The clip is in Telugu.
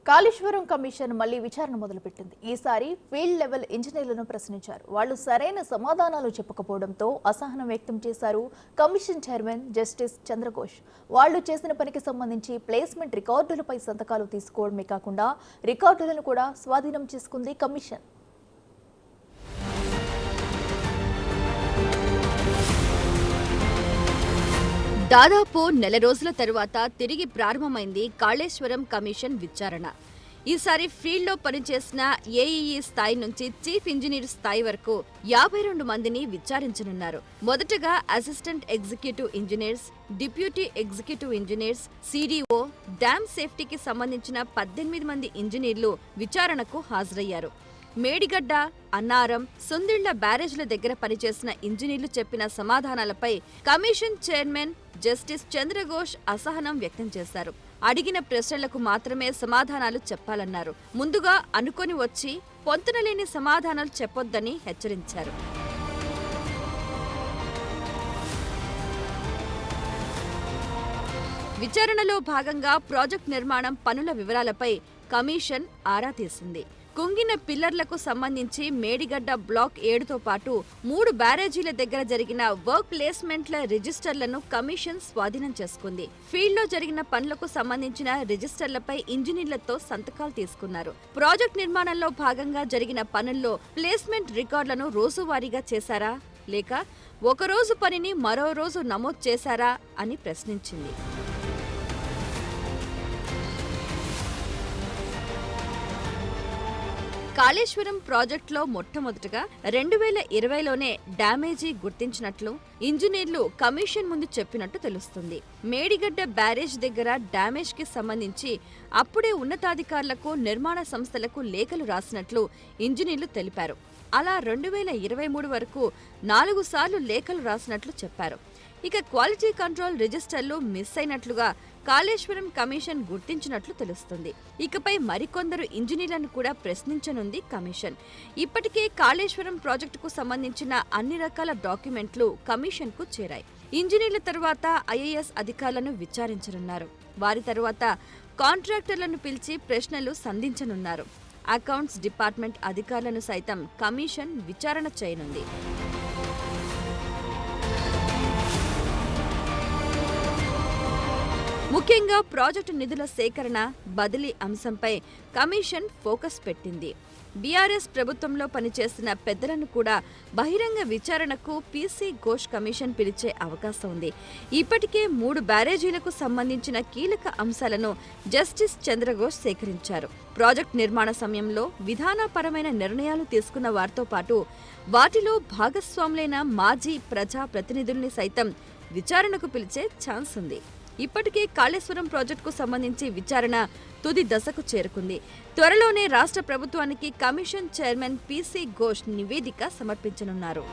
కాళేశ్వరం కమిషన్ మళ్లీ విచారణ మొదలుపెట్టింది. ఈసారి ఫీల్డ్ లెవెల్ ఇంజనీర్లను ప్రశ్నించారు. వాళ్లు సరైన సమాధానాలు చెప్పకపోవడంతో అసహనం వ్యక్తం చేశారు కమిషన్ చైర్మన్ జస్టిస్ చంద్రఘోష్. వాళ్లు చేసిన పనికి సంబంధించి ప్లేస్మెంట్ రికార్డులపై సంతకాలు తీసుకోవడమే కాకుండా రికార్డులను కూడా స్వాధీనం చేసుకుంది కమిషన్. దాదాపు నెల రోజుల తరువాత తిరిగి ప్రారంభమైంది కాళేశ్వరం కమిషన్ విచారణ. ఈసారి ఫీల్డ్లో పనిచేసిన ఏఈఈ స్థాయి నుంచి చీఫ్ ఇంజనీర్ స్థాయి వరకు 52 మందిని విచారించనున్నారు. మొదటగా assistant executive engineers, deputy executive engineers, CDO, dam సేఫ్టీకి సంబంధించిన 18 మంది ఇంజనీర్లు విచారణకు హాజరయ్యారు. మేడిగడ్డ, అన్నారం, సుందిళ్ల బ్యారేజ్ల దగ్గర పనిచేసిన ఇంజనీర్లు చెప్పిన సమాధానాలపై కమిషన్ చైర్మన్ జస్టిస్ చంద్రఘోష్ అసహనం వ్యక్తం చేశారు. అడిగిన ప్రశ్నలకు మాత్రమే సమాధానాలు చెప్పాలన్నారు. ముందుగా అనుకొని వచ్చి పొంతనలేని సమాధానాలు చెప్పొద్దని హెచ్చరించారు. విచారణలో భాగంగా ప్రాజెక్ట్ నిర్మాణం పనుల వివరాలపై కమిషన్ ఆరా తీసింది. కుంగిన పిల్లర్లకు సంబంధించి మేడిగడ్డ బ్లాక్ 7తో పాటు 3 బ్యారేజీల దగ్గర జరిగిన వర్క్ ప్లేస్మెంట్ల రిజిస్టర్లను కమిషన్ స్వాధీనం చేసుకుంది. ఫీల్డ్లో జరిగిన పనులకు సంబంధించిన రిజిస్టర్లపై ఇంజనీర్లతో సంతకాలు తీసుకున్నారు. ప్రాజెక్ట్ నిర్మాణంలో భాగంగా జరిగిన పనుల్లో ప్లేస్మెంట్ రికార్డులను రోజువారీగా చేశారా, లేక ఒకరోజు పనిని మరో రోజు నమోదు చేశారా అని ప్రశ్నించింది. కాళేశ్వరం ప్రాజెక్టులో మొట్టమొదటగా 2020లోనే డ్యామేజీ గుర్తించినట్లు ఇంజనీర్లు కమిషన్ ముందు చెప్పినట్టు తెలుస్తుంది. మేడిగడ్డ బ్యారేజ్ దగ్గర డ్యామేజ్ కి సంబంధించి అప్పుడే ఉన్నతాధికారులకు, నిర్మాణ సంస్థలకు లేఖలు రాసినట్లు ఇంజనీర్లు తెలిపారు. అలా 2023 వరకు 4 సార్లు లేఖలు రాసినట్లు చెప్పారు. ఇక క్వాలిటీ కంట్రోల్ రిజిస్టర్లు మిస్ అయినట్లుగా కాళేశ్వరం కమిషన్ గుర్తించినట్లు తెలుస్తుంది. ఇకపై మరికొందరు ఇంజనీర్లను కూడా ప్రశ్నించనుంది కమిషన్. ఇప్పటికే కాళేశ్వరం ప్రాజెక్టుకు సంబంధించిన అన్ని రకాల డాక్యుమెంట్లు కమిషన్కు చేరాయి. ఇంజనీర్ల తరువాత ఐఏఎస్ అధికారులను విచారించనున్నారు. వారి తరువాత కాంట్రాక్టర్లను పిలిచి ప్రశ్నలు సంధించనున్నారు. అకౌంట్స్ డిపార్ట్మెంట్ అధికారులను సైతం కమిషన్ విచారణ చేయనుంది. ముఖ్యంగా ప్రాజెక్టు నిధుల సేకరణ, బదిలీ అంశంపై కమిషన్ ఫోకస్ పెట్టింది. బీఆర్ఎస్ ప్రభుత్వంలో పనిచేసిన పెద్దలను కూడా బహిరంగ విచారణకు పీసీ ఘోష్ కమిషన్ పిలిచే అవకాశం ఉంది. ఇప్పటికే 3 బ్యారేజీలకు సంబంధించిన కీలక అంశాలను జస్టిస్ చంద్రఘోష్ సేకరించారు. ప్రాజెక్ట్ నిర్మాణ సమయంలో విధానపరమైన నిర్ణయాలు తీసుకున్న వారితో పాటు వాటిలో భాగస్వాములైన మాజీ ప్రజా ప్రతినిధుల్ని సైతం విచారణకు పిలిచే ఛాన్స్ ఉంది. ఇప్పటికే కాళేశ్వరం ప్రాజెక్టుకు సంబంధించి విచారణ తుది దశకు చేరుకుంది. త్వరలోనే రాష్ట్ర ప్రభుత్వానికి కమిషన్ చైర్మన్ పీసీ ఘోష్ నివేదిక సమర్పించనున్నారు.